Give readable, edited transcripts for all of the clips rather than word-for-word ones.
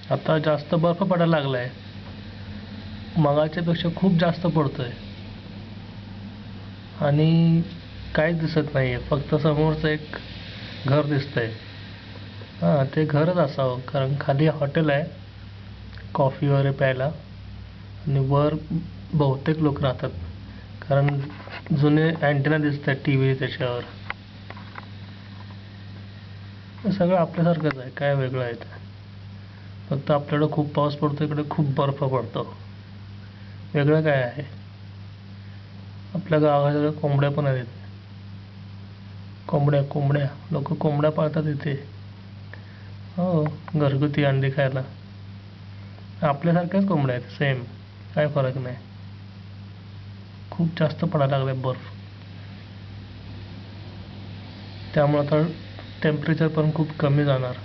आता जास्त बर्फ पडायला लागलाय, मगाच्यापेक्षा खूप जास्त पडतोय आणि काहीच दिसत नाहीये, फक्त समोरचं एक घर दिसतंय. हां, ते घरच असावं, कारण खाली हॉटेल आहे कॉफी वगैरे प्यायला आणि वर बहुतेक लोक राहतात, कारण जुने अँटेना दिसत आहेत टी व्ही त्याच्यावर. हे सगळं आपल्यासारखंच आहे, काय वेगळं आहे ते. फक्त आपल्याकडं खूप पाऊस पडतो, इकडे खूप बर्फ पडतो. वेगळं काय आहे? आपल्या गावाकडे कोंबड्या पण आहेत. कोंबड्या कोंबड्या लोक कोंबड्या पाळतात इथे. हो, घरगुती अंडी खायला. आपल्यासारख्याच कोंबड्या आहेत सेम, काय फरक नाही. खूप जास्त पडायला लागलाय बर्फ, त्यामुळे आता टेम्परेचर पण खूप कमी जाणार,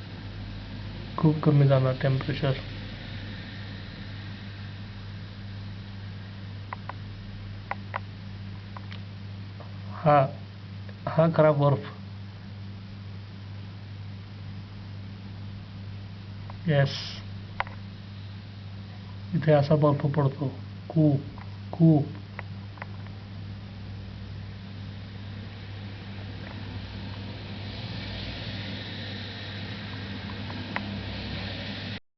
खूप कमी जाणार टेम्परेचर. हा हा खरा बर्फ. येस, इथे असा बर्फ पडतो खूप खूप.